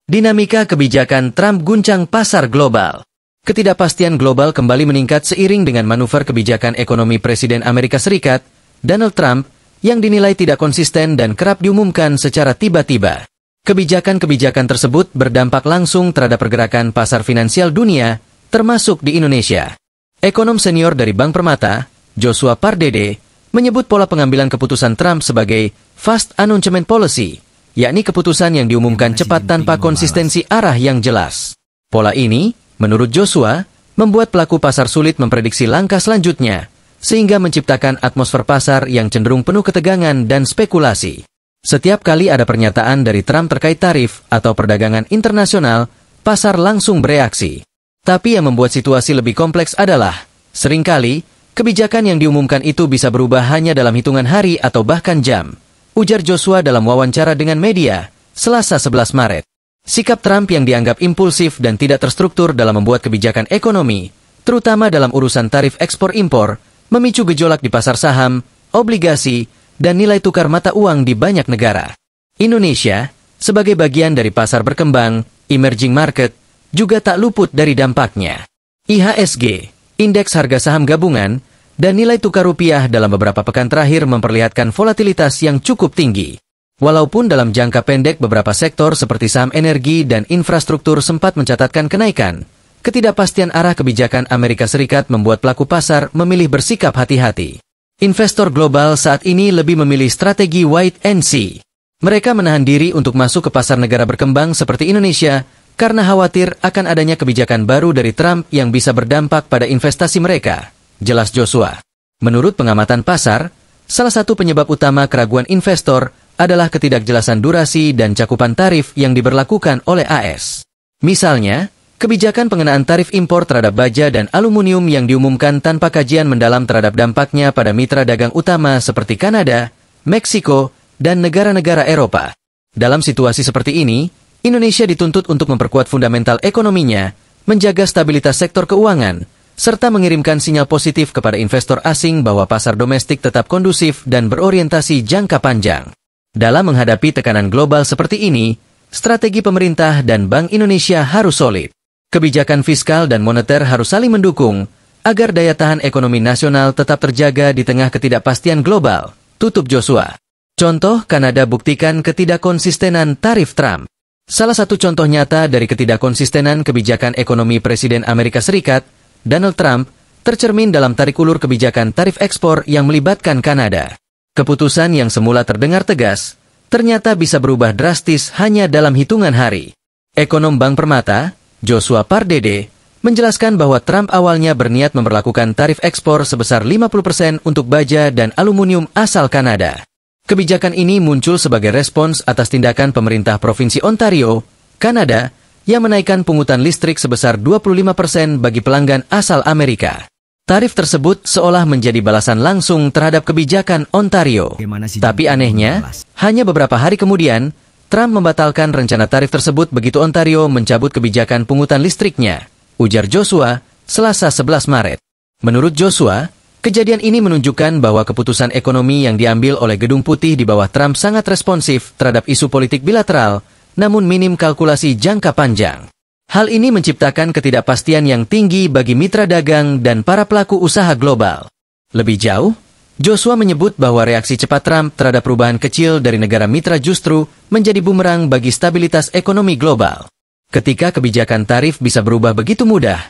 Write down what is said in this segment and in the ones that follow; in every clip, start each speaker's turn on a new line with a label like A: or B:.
A: Dinamika kebijakan Trump guncang pasar global. Ketidakpastian global kembali meningkat seiring dengan manuver kebijakan ekonomi Presiden Amerika Serikat, Donald Trump, yang dinilai tidak konsisten dan kerap diumumkan secara tiba-tiba. Kebijakan-kebijakan tersebut berdampak langsung terhadap pergerakan pasar finansial dunia, termasuk di Indonesia. Ekonom senior dari Bank Permata, Joshua Pardede, menyebut pola pengambilan keputusan Trump sebagai fast announcement policy, yakni keputusan yang diumumkan cepat tanpa konsistensi arah yang jelas. Pola ini, menurut Joshua, membuat pelaku pasar sulit memprediksi langkah selanjutnya, sehingga menciptakan atmosfer pasar yang cenderung penuh ketegangan dan spekulasi. Setiap kali ada pernyataan dari Trump terkait tarif atau perdagangan internasional, pasar langsung bereaksi. Tapi yang membuat situasi lebih kompleks adalah, seringkali, kebijakan yang diumumkan itu bisa berubah hanya dalam hitungan hari atau bahkan jam, ujar Joshua dalam wawancara dengan media, Selasa 11 Maret. Sikap Trump yang dianggap impulsif dan tidak terstruktur dalam membuat kebijakan ekonomi, terutama dalam urusan tarif ekspor-impor, memicu gejolak di pasar saham, obligasi, dan nilai tukar mata uang di banyak negara. Indonesia, sebagai bagian dari pasar berkembang, emerging market, juga tak luput dari dampaknya. IHSG, Indeks Harga Saham Gabungan, dan nilai tukar rupiah dalam beberapa pekan terakhir memperlihatkan volatilitas yang cukup tinggi. Walaupun dalam jangka pendek beberapa sektor seperti saham energi dan infrastruktur sempat mencatatkan kenaikan, ketidakpastian arah kebijakan Amerika Serikat membuat pelaku pasar memilih bersikap hati-hati. Investor global saat ini lebih memilih strategi wait and see. Mereka menahan diri untuk masuk ke pasar negara berkembang seperti Indonesia karena khawatir akan adanya kebijakan baru dari Trump yang bisa berdampak pada investasi mereka, jelas Joshua. Menurut pengamatan pasar, salah satu penyebab utama keraguan investor adalah ketidakjelasan durasi dan cakupan tarif yang diberlakukan oleh AS. Misalnya, kebijakan pengenaan tarif impor terhadap baja dan aluminium yang diumumkan tanpa kajian mendalam terhadap dampaknya pada mitra dagang utama seperti Kanada, Meksiko, dan negara-negara Eropa. Dalam situasi seperti ini, Indonesia dituntut untuk memperkuat fundamental ekonominya, menjaga stabilitas sektor keuangan, serta mengirimkan sinyal positif kepada investor asing bahwa pasar domestik tetap kondusif dan berorientasi jangka panjang. Dalam menghadapi tekanan global seperti ini, strategi pemerintah dan Bank Indonesia harus solid. Kebijakan fiskal dan moneter harus saling mendukung, agar daya tahan ekonomi nasional tetap terjaga di tengah ketidakpastian global, tutup Joshua. Contoh, Kanada buktikan ketidakkonsistenan tarif Trump. Salah satu contoh nyata dari ketidakkonsistenan kebijakan ekonomi Presiden Amerika Serikat, Donald Trump, tercermin dalam tarik ulur kebijakan tarif ekspor yang melibatkan Kanada. Keputusan yang semula terdengar tegas, ternyata bisa berubah drastis hanya dalam hitungan hari. Ekonom Bank Permata, Joshua Pardede, menjelaskan bahwa Trump awalnya berniat memperlakukan tarif ekspor sebesar 50% untuk baja dan aluminium asal Kanada. Kebijakan ini muncul sebagai respons atas tindakan pemerintah Provinsi Ontario, Kanada, yang menaikkan pungutan listrik sebesar 25% bagi pelanggan asal Amerika. Tarif tersebut seolah menjadi balasan langsung terhadap kebijakan Ontario. Tapi anehnya, hanya beberapa hari kemudian, Trump membatalkan rencana tarif tersebut begitu Ontario mencabut kebijakan pungutan listriknya, ujar Joshua, Selasa 11 Maret. Menurut Joshua, kejadian ini menunjukkan bahwa keputusan ekonomi yang diambil oleh Gedung Putih di bawah Trump sangat responsif terhadap isu politik bilateral, namun minim kalkulasi jangka panjang. Hal ini menciptakan ketidakpastian yang tinggi bagi mitra dagang dan para pelaku usaha global. Lebih jauh, Joshua menyebut bahwa reaksi cepat Trump terhadap perubahan kecil dari negara mitra justru menjadi bumerang bagi stabilitas ekonomi global. Ketika kebijakan tarif bisa berubah begitu mudah,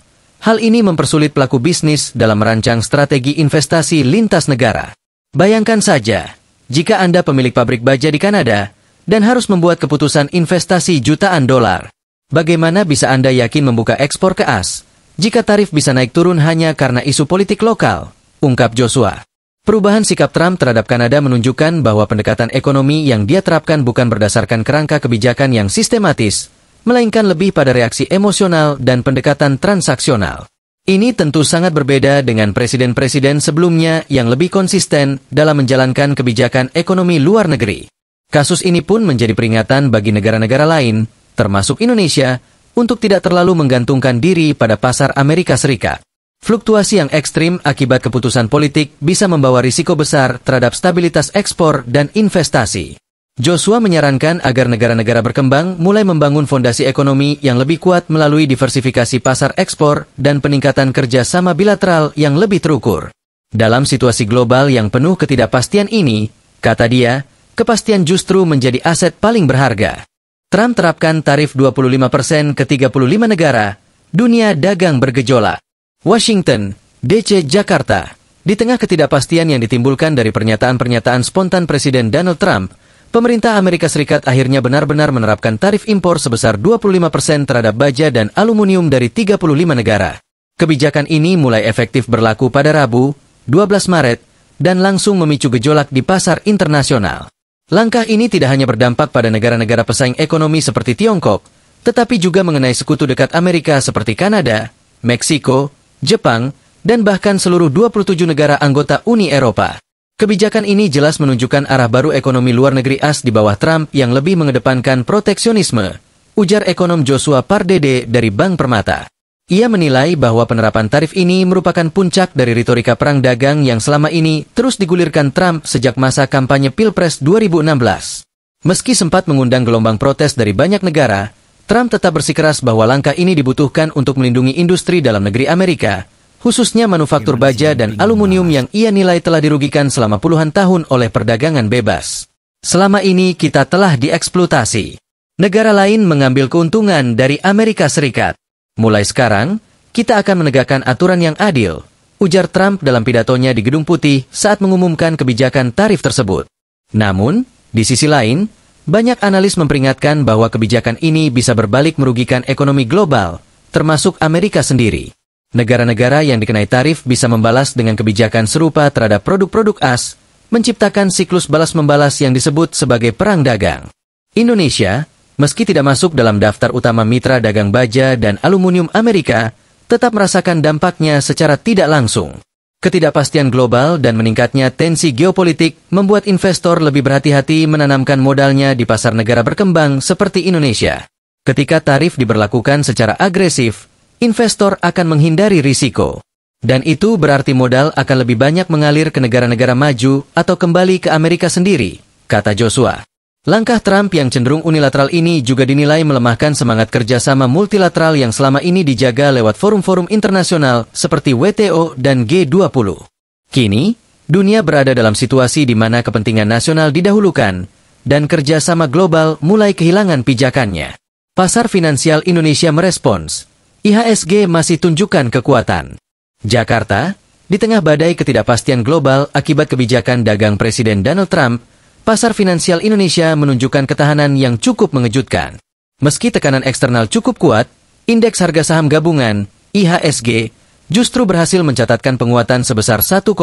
A: hal ini mempersulit pelaku bisnis dalam merancang strategi investasi lintas negara. Bayangkan saja, jika Anda pemilik pabrik baja di Kanada dan harus membuat keputusan investasi jutaan dolar. Bagaimana bisa Anda yakin membuka ekspor ke AS jika tarif bisa naik turun hanya karena isu politik lokal? Ungkap Joshua. Perubahan sikap Trump terhadap Kanada menunjukkan bahwa pendekatan ekonomi yang dia terapkan bukan berdasarkan kerangka kebijakan yang sistematis, melainkan lebih pada reaksi emosional dan pendekatan transaksional. Ini tentu sangat berbeda dengan presiden-presiden sebelumnya yang lebih konsisten dalam menjalankan kebijakan ekonomi luar negeri. Kasus ini pun menjadi peringatan bagi negara-negara lain, termasuk Indonesia, untuk tidak terlalu menggantungkan diri pada pasar Amerika Serikat. Fluktuasi yang ekstrim akibat keputusan politik bisa membawa risiko besar terhadap stabilitas ekspor dan investasi. Joshua menyarankan agar negara-negara berkembang mulai membangun fondasi ekonomi yang lebih kuat melalui diversifikasi pasar ekspor dan peningkatan kerjasama bilateral yang lebih terukur. Dalam situasi global yang penuh ketidakpastian ini, kata dia, kepastian justru menjadi aset paling berharga. Trump terapkan tarif 25% ke 35 negara, dunia dagang bergejolak. Washington, DC Jakarta. Di tengah ketidakpastian yang ditimbulkan dari pernyataan-pernyataan spontan Presiden Donald Trump, pemerintah Amerika Serikat akhirnya benar-benar menerapkan tarif impor sebesar 25% terhadap baja dan aluminium dari 35 negara. Kebijakan ini mulai efektif berlaku pada Rabu, 12 Maret, dan langsung memicu gejolak di pasar internasional. Langkah ini tidak hanya berdampak pada negara-negara pesaing ekonomi seperti Tiongkok, tetapi juga mengenai sekutu dekat Amerika seperti Kanada, Meksiko, Jepang, dan bahkan seluruh 27 negara anggota Uni Eropa. Kebijakan ini jelas menunjukkan arah baru ekonomi luar negeri AS di bawah Trump yang lebih mengedepankan proteksionisme, ujar ekonom Joshua Pardede dari Bank Permata. Ia menilai bahwa penerapan tarif ini merupakan puncak dari retorika perang dagang yang selama ini terus digulirkan Trump sejak masa kampanye Pilpres 2016. Meski sempat mengundang gelombang protes dari banyak negara, Trump tetap bersikeras bahwa langkah ini dibutuhkan untuk melindungi industri dalam negeri Amerika, khususnya manufaktur baja dan aluminium yang ia nilai telah dirugikan selama puluhan tahun oleh perdagangan bebas. Selama ini kita telah dieksploitasi. Negara lain mengambil keuntungan dari Amerika Serikat. Mulai sekarang, kita akan menegakkan aturan yang adil, ujar Trump dalam pidatonya di Gedung Putih saat mengumumkan kebijakan tarif tersebut. Namun, di sisi lain, banyak analis memperingatkan bahwa kebijakan ini bisa berbalik merugikan ekonomi global, termasuk Amerika sendiri. Negara-negara yang dikenai tarif bisa membalas dengan kebijakan serupa terhadap produk-produk AS, menciptakan siklus balas-membalas yang disebut sebagai perang dagang. Indonesia, meski tidak masuk dalam daftar utama mitra dagang baja dan aluminium Amerika, tetap merasakan dampaknya secara tidak langsung. Ketidakpastian global dan meningkatnya tensi geopolitik membuat investor lebih berhati-hati menanamkan modalnya di pasar negara berkembang seperti Indonesia. Ketika tarif diberlakukan secara agresif, investor akan menghindari risiko. Dan itu berarti modal akan lebih banyak mengalir ke negara-negara maju atau kembali ke Amerika sendiri, kata Joshua. Langkah Trump yang cenderung unilateral ini juga dinilai melemahkan semangat kerjasama multilateral yang selama ini dijaga lewat forum-forum internasional seperti WTO dan G20. Kini, dunia berada dalam situasi di mana kepentingan nasional didahulukan dan kerjasama global mulai kehilangan pijakannya. Pasar finansial Indonesia merespons, IHSG masih tunjukkan kekuatan. Jakarta, di tengah badai ketidakpastian global akibat kebijakan dagang Presiden Donald Trump, pasar finansial Indonesia menunjukkan ketahanan yang cukup mengejutkan. Meski tekanan eksternal cukup kuat, indeks harga saham gabungan, IHSG, justru berhasil mencatatkan penguatan sebesar 1,6%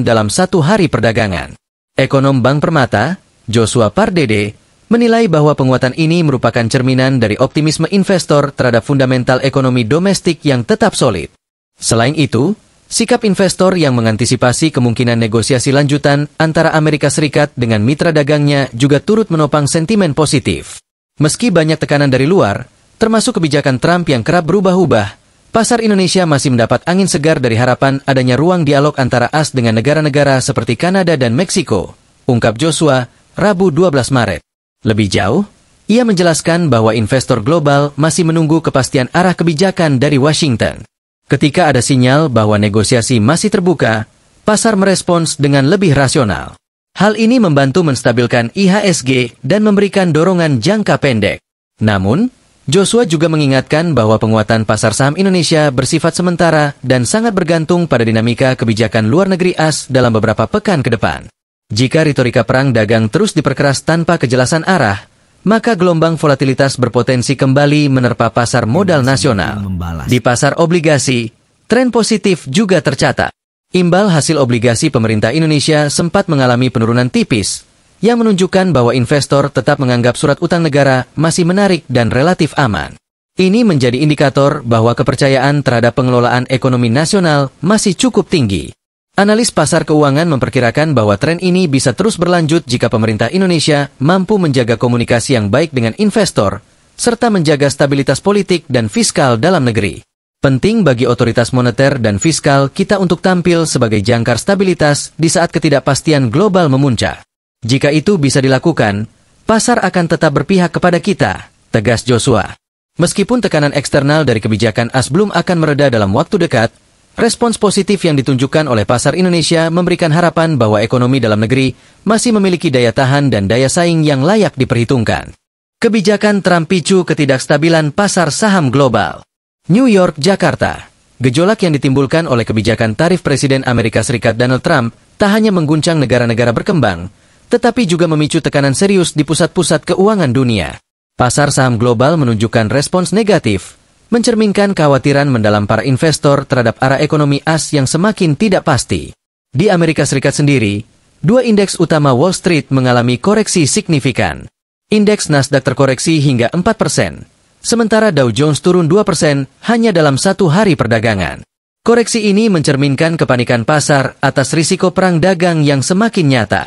A: dalam satu hari perdagangan. Ekonom Bank Permata, Joshua Pardede, menilai bahwa penguatan ini merupakan cerminan dari optimisme investor terhadap fundamental ekonomi domestik yang tetap solid. Selain itu, sikap investor yang mengantisipasi kemungkinan negosiasi lanjutan antara Amerika Serikat dengan mitra dagangnya juga turut menopang sentimen positif. Meski banyak tekanan dari luar, termasuk kebijakan Trump yang kerap berubah-ubah, pasar Indonesia masih mendapat angin segar dari harapan adanya ruang dialog antara AS dengan negara-negara seperti Kanada dan Meksiko, ungkap Joshua, Rabu 12 Maret. Lebih jauh, ia menjelaskan bahwa investor global masih menunggu kepastian arah kebijakan dari Washington. Ketika ada sinyal bahwa negosiasi masih terbuka, pasar merespons dengan lebih rasional. Hal ini membantu menstabilkan IHSG dan memberikan dorongan jangka pendek. Namun, Joshua juga mengingatkan bahwa penguatan pasar saham Indonesia bersifat sementara dan sangat bergantung pada dinamika kebijakan luar negeri AS dalam beberapa pekan ke depan. Jika retorika perang dagang terus diperkeras tanpa kejelasan arah, maka gelombang volatilitas berpotensi kembali menerpa pasar modal nasional. Di pasar obligasi, tren positif juga tercatat. Imbal hasil obligasi pemerintah Indonesia sempat mengalami penurunan tipis, yang menunjukkan bahwa investor tetap menganggap surat utang negara masih menarik dan relatif aman. Ini menjadi indikator bahwa kepercayaan terhadap pengelolaan ekonomi nasional masih cukup tinggi. Analis pasar keuangan memperkirakan bahwa tren ini bisa terus berlanjut jika pemerintah Indonesia mampu menjaga komunikasi yang baik dengan investor, serta menjaga stabilitas politik dan fiskal dalam negeri. Penting bagi otoritas moneter dan fiskal kita untuk tampil sebagai jangkar stabilitas di saat ketidakpastian global memuncak. Jika itu bisa dilakukan, pasar akan tetap berpihak kepada kita, tegas Joshua. Meskipun tekanan eksternal dari kebijakan AS belum akan mereda dalam waktu dekat, respons positif yang ditunjukkan oleh pasar Indonesia memberikan harapan bahwa ekonomi dalam negeri masih memiliki daya tahan dan daya saing yang layak diperhitungkan. Kebijakan Trump picu ketidakstabilan pasar saham global. New York, Jakarta. Gejolak yang ditimbulkan oleh kebijakan tarif Presiden Amerika Serikat Donald Trump tak hanya mengguncang negara-negara berkembang, tetapi juga memicu tekanan serius di pusat-pusat keuangan dunia. Pasar saham global menunjukkan respons negatif, mencerminkan kekhawatiran mendalam para investor terhadap arah ekonomi AS yang semakin tidak pasti. Di Amerika Serikat sendiri, dua indeks utama Wall Street mengalami koreksi signifikan. Indeks Nasdaq terkoreksi hingga 4%, sementara Dow Jones turun 2% hanya dalam satu hari perdagangan. Koreksi ini mencerminkan kepanikan pasar atas risiko perang dagang yang semakin nyata.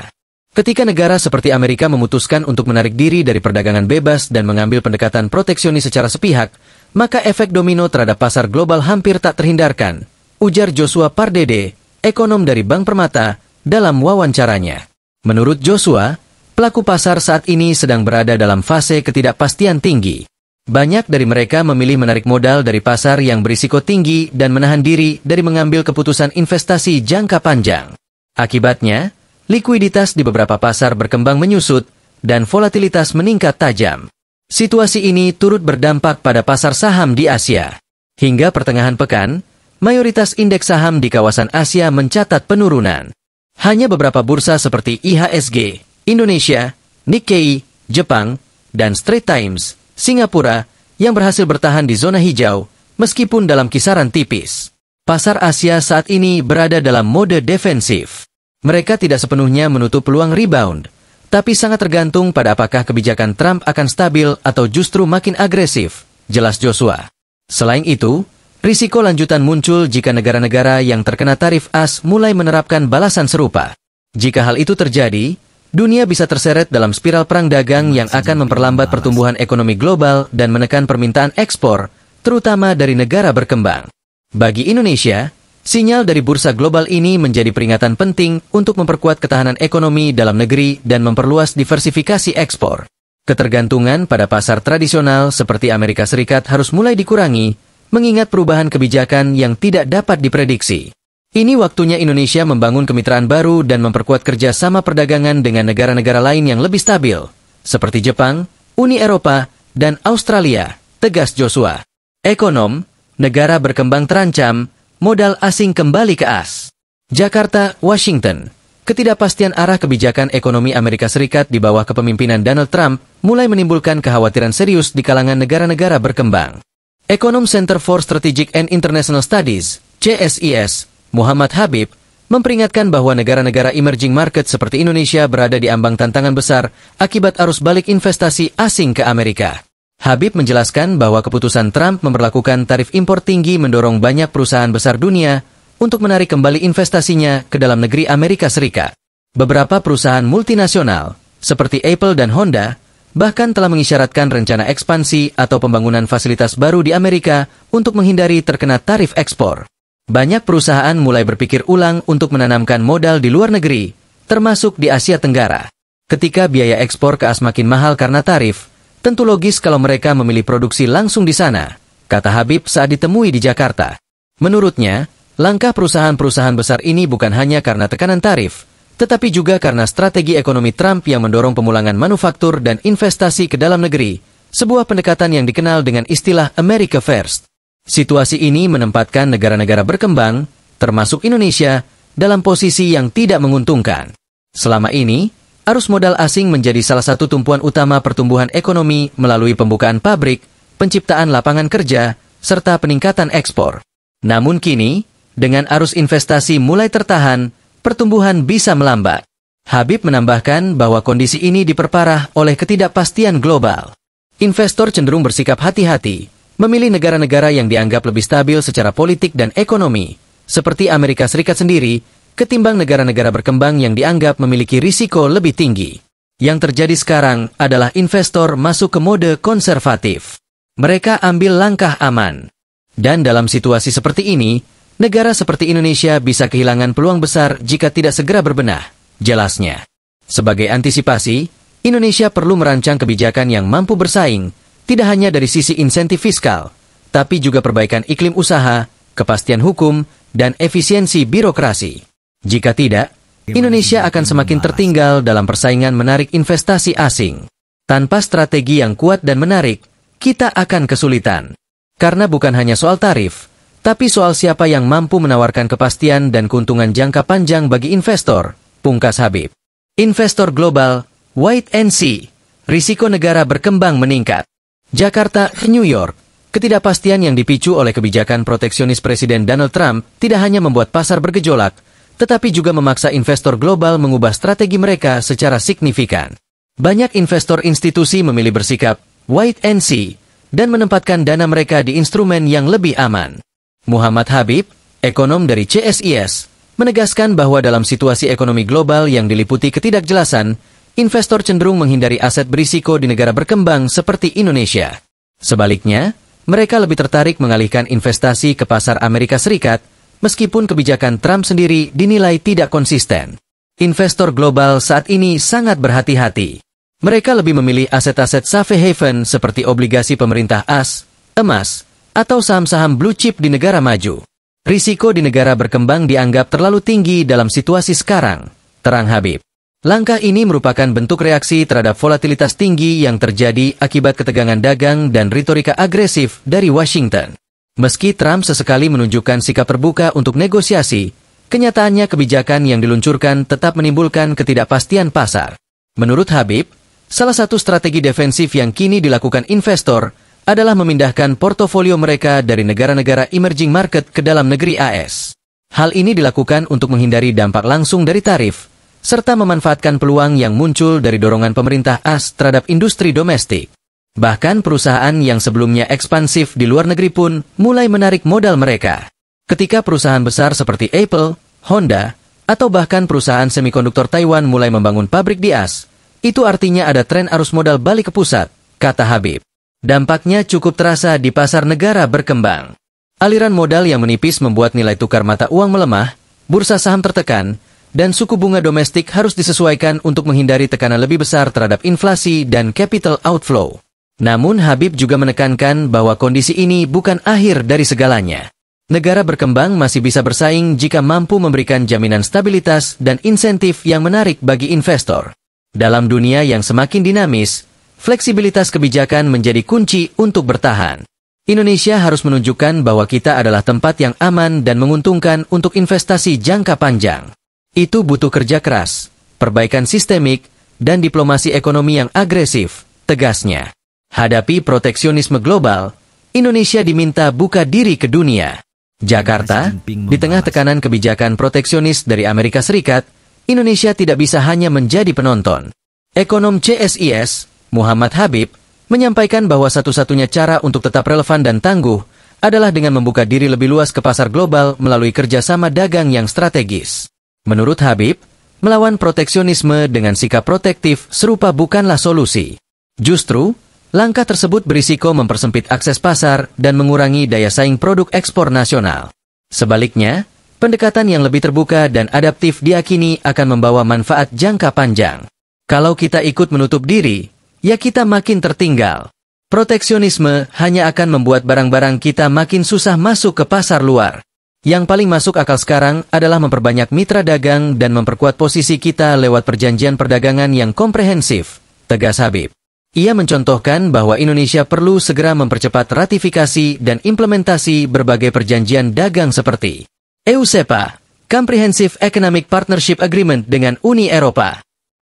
A: Ketika negara seperti Amerika memutuskan untuk menarik diri dari perdagangan bebas dan mengambil pendekatan proteksionis secara sepihak, maka efek domino terhadap pasar global hampir tak terhindarkan, ujar Joshua Pardede, ekonom dari Bank Permata, dalam wawancaranya. Menurut Joshua, pelaku pasar saat ini sedang berada dalam fase ketidakpastian tinggi. Banyak dari mereka memilih menarik modal dari pasar yang berisiko tinggi dan menahan diri dari mengambil keputusan investasi jangka panjang. Akibatnya, likuiditas di beberapa pasar berkembang menyusut dan volatilitas meningkat tajam. Situasi ini turut berdampak pada pasar saham di Asia. Hingga pertengahan pekan, mayoritas indeks saham di kawasan Asia mencatat penurunan. Hanya beberapa bursa seperti IHSG, Indonesia, Nikkei, Jepang, dan Straits Times, Singapura, yang berhasil bertahan di zona hijau, meskipun dalam kisaran tipis. Pasar Asia saat ini berada dalam mode defensif. Mereka tidak sepenuhnya menutup peluang rebound, tapi sangat tergantung pada apakah kebijakan Trump akan stabil atau justru makin agresif, jelas Joshua. Selain itu, risiko lanjutan muncul jika negara-negara yang terkena tarif AS mulai menerapkan balasan serupa. Jika hal itu terjadi, dunia bisa terseret dalam spiral perang dagang yang akan memperlambat pertumbuhan ekonomi global dan menekan permintaan ekspor, terutama dari negara berkembang. Bagi Indonesia, sinyal dari bursa global ini menjadi peringatan penting untuk memperkuat ketahanan ekonomi dalam negeri dan memperluas diversifikasi ekspor. Ketergantungan pada pasar tradisional seperti Amerika Serikat harus mulai dikurangi, mengingat perubahan kebijakan yang tidak dapat diprediksi. Ini waktunya Indonesia membangun kemitraan baru dan memperkuat kerjasama perdagangan dengan negara-negara lain yang lebih stabil, seperti Jepang, Uni Eropa, dan Australia, tegas Joshua. Ekonom, negara berkembang terancam, modal asing kembali ke AS. Jakarta, Washington. Ketidakpastian arah kebijakan ekonomi Amerika Serikat di bawah kepemimpinan Donald Trump mulai menimbulkan kekhawatiran serius di kalangan negara-negara berkembang. Ekonom Center for Strategic and International Studies, CSIS, Muhammad Habib, memperingatkan bahwa negara-negara emerging market seperti Indonesia berada di ambang tantangan besar akibat arus balik investasi asing ke Amerika. Habib menjelaskan bahwa keputusan Trump memberlakukan tarif impor tinggi mendorong banyak perusahaan besar dunia untuk menarik kembali investasinya ke dalam negeri Amerika Serikat. Beberapa perusahaan multinasional, seperti Apple dan Honda, bahkan telah mengisyaratkan rencana ekspansi atau pembangunan fasilitas baru di Amerika untuk menghindari terkena tarif ekspor. Banyak perusahaan mulai berpikir ulang untuk menanamkan modal di luar negeri, termasuk di Asia Tenggara. Ketika biaya ekspor ke AS makin mahal karena tarif, tentu logis kalau mereka memilih produksi langsung di sana, kata Habib saat ditemui di Jakarta. Menurutnya, langkah perusahaan-perusahaan besar ini bukan hanya karena tekanan tarif, tetapi juga karena strategi ekonomi Trump yang mendorong pemulangan manufaktur dan investasi ke dalam negeri, sebuah pendekatan yang dikenal dengan istilah America First. Situasi ini menempatkan negara-negara berkembang, termasuk Indonesia, dalam posisi yang tidak menguntungkan. Selama ini, arus modal asing menjadi salah satu tumpuan utama pertumbuhan ekonomi melalui pembukaan pabrik, penciptaan lapangan kerja, serta peningkatan ekspor. Namun kini, dengan arus investasi mulai tertahan, pertumbuhan bisa melambat. Habib menambahkan bahwa kondisi ini diperparah oleh ketidakpastian global. Investor cenderung bersikap hati-hati, memilih negara-negara yang dianggap lebih stabil secara politik dan ekonomi, seperti Amerika Serikat sendiri, ketimbang negara-negara berkembang yang dianggap memiliki risiko lebih tinggi. Yang terjadi sekarang adalah investor masuk ke mode konservatif. Mereka ambil langkah aman. Dan dalam situasi seperti ini, negara seperti Indonesia bisa kehilangan peluang besar jika tidak segera berbenah, jelasnya. Sebagai antisipasi, Indonesia perlu merancang kebijakan yang mampu bersaing, tidak hanya dari sisi insentif fiskal, tapi juga perbaikan iklim usaha, kepastian hukum, dan efisiensi birokrasi. Jika tidak, Indonesia akan semakin tertinggal dalam persaingan menarik investasi asing. Tanpa strategi yang kuat dan menarik, kita akan kesulitan. Karena bukan hanya soal tarif, tapi soal siapa yang mampu menawarkan kepastian dan keuntungan jangka panjang bagi investor, pungkas Habib. Investor global, wait and see. Risiko negara berkembang meningkat. Jakarta, New York. Ketidakpastian yang dipicu oleh kebijakan proteksionis Presiden Donald Trump tidak hanya membuat pasar bergejolak, tetapi juga memaksa investor global mengubah strategi mereka secara signifikan. Banyak investor institusi memilih bersikap wait and see dan menempatkan dana mereka di instrumen yang lebih aman. Muhammad Habib, ekonom dari CSIS, menegaskan bahwa dalam situasi ekonomi global yang diliputi ketidakjelasan, investor cenderung menghindari aset berisiko di negara berkembang seperti Indonesia. Sebaliknya, mereka lebih tertarik mengalihkan investasi ke pasar Amerika Serikat, meskipun kebijakan Trump sendiri dinilai tidak konsisten. Investor global saat ini sangat berhati-hati. Mereka lebih memilih aset-aset safe haven seperti obligasi pemerintah AS, emas, atau saham-saham blue chip di negara maju. Risiko di negara berkembang dianggap terlalu tinggi dalam situasi sekarang, terang Habib. Langkah ini merupakan bentuk reaksi terhadap volatilitas tinggi yang terjadi akibat ketegangan dagang dan retorika agresif dari Washington. Meski Trump sesekali menunjukkan sikap terbuka untuk negosiasi, kenyataannya kebijakan yang diluncurkan tetap menimbulkan ketidakpastian pasar. Menurut Habib, salah satu strategi defensif yang kini dilakukan investor adalah memindahkan portofolio mereka dari negara-negara emerging market ke dalam negeri AS. Hal ini dilakukan untuk menghindari dampak langsung dari tarif, serta memanfaatkan peluang yang muncul dari dorongan pemerintah AS terhadap industri domestik. Bahkan perusahaan yang sebelumnya ekspansif di luar negeri pun mulai menarik modal mereka. Ketika perusahaan besar seperti Apple, Honda, atau bahkan perusahaan semikonduktor Taiwan mulai membangun pabrik di AS, itu artinya ada tren arus modal balik ke pusat, kata Habib. Dampaknya cukup terasa di pasar negara berkembang. Aliran modal yang menipis membuat nilai tukar mata uang melemah, bursa saham tertekan, dan suku bunga domestik harus disesuaikan untuk menghindari tekanan lebih besar terhadap inflasi dan capital outflow. Namun Habib juga menekankan bahwa kondisi ini bukan akhir dari segalanya. Negara berkembang masih bisa bersaing jika mampu memberikan jaminan stabilitas dan insentif yang menarik bagi investor. Dalam dunia yang semakin dinamis, fleksibilitas kebijakan menjadi kunci untuk bertahan. Indonesia harus menunjukkan bahwa kita adalah tempat yang aman dan menguntungkan untuk investasi jangka panjang. Itu butuh kerja keras, perbaikan sistemik, dan diplomasi ekonomi yang agresif, tegasnya. Hadapi proteksionisme global, Indonesia diminta buka diri ke dunia. Jakarta, di tengah tekanan kebijakan proteksionis dari Amerika Serikat, Indonesia tidak bisa hanya menjadi penonton. Ekonom CSIS, Muhammad Habib, menyampaikan bahwa satu-satunya cara untuk tetap relevan dan tangguh adalah dengan membuka diri lebih luas ke pasar global melalui kerjasama dagang yang strategis. Menurut Habib, melawan proteksionisme dengan sikap protektif serupa bukanlah solusi. Justru, langkah tersebut berisiko mempersempit akses pasar dan mengurangi daya saing produk ekspor nasional. Sebaliknya, pendekatan yang lebih terbuka dan adaptif diyakini akan membawa manfaat jangka panjang. Kalau kita ikut menutup diri, ya kita makin tertinggal. Proteksionisme hanya akan membuat barang-barang kita makin susah masuk ke pasar luar. Yang paling masuk akal sekarang adalah memperbanyak mitra dagang dan memperkuat posisi kita lewat perjanjian perdagangan yang komprehensif, tegas Habib. Ia mencontohkan bahwa Indonesia perlu segera mempercepat ratifikasi dan implementasi berbagai perjanjian dagang seperti EUSEPA, Comprehensive Economic Partnership Agreement dengan Uni Eropa,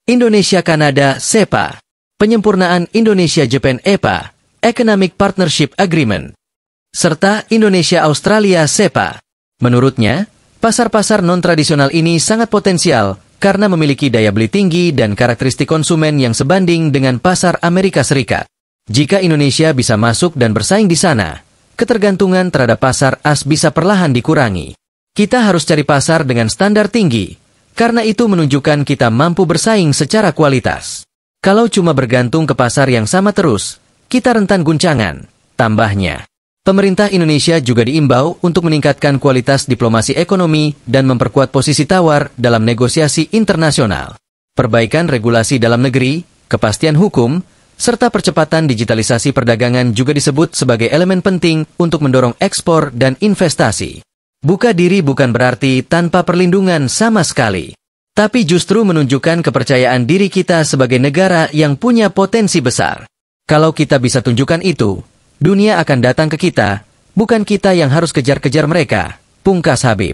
A: Indonesia-Kanada SEPA, penyempurnaan Indonesia-Japan EPA, Economic Partnership Agreement, serta Indonesia-Australia SEPA. Menurutnya, pasar-pasar non-tradisional ini sangat potensial karena memiliki daya beli tinggi dan karakteristik konsumen yang sebanding dengan pasar Amerika Serikat. Jika Indonesia bisa masuk dan bersaing di sana, ketergantungan terhadap pasar AS bisa perlahan dikurangi. Kita harus cari pasar dengan standar tinggi, karena itu menunjukkan kita mampu bersaing secara kualitas. Kalau cuma bergantung ke pasar yang sama terus, kita rentan guncangan, tambahnya. Pemerintah Indonesia juga diimbau untuk meningkatkan kualitas diplomasi ekonomi dan memperkuat posisi tawar dalam negosiasi internasional. Perbaikan regulasi dalam negeri, kepastian hukum, serta percepatan digitalisasi perdagangan juga disebut sebagai elemen penting untuk mendorong ekspor dan investasi. Buka diri bukan berarti tanpa perlindungan sama sekali, tapi justru menunjukkan kepercayaan diri kita sebagai negara yang punya potensi besar. Kalau kita bisa tunjukkan itu, dunia akan datang ke kita, bukan kita yang harus kejar-kejar mereka, pungkas Habib.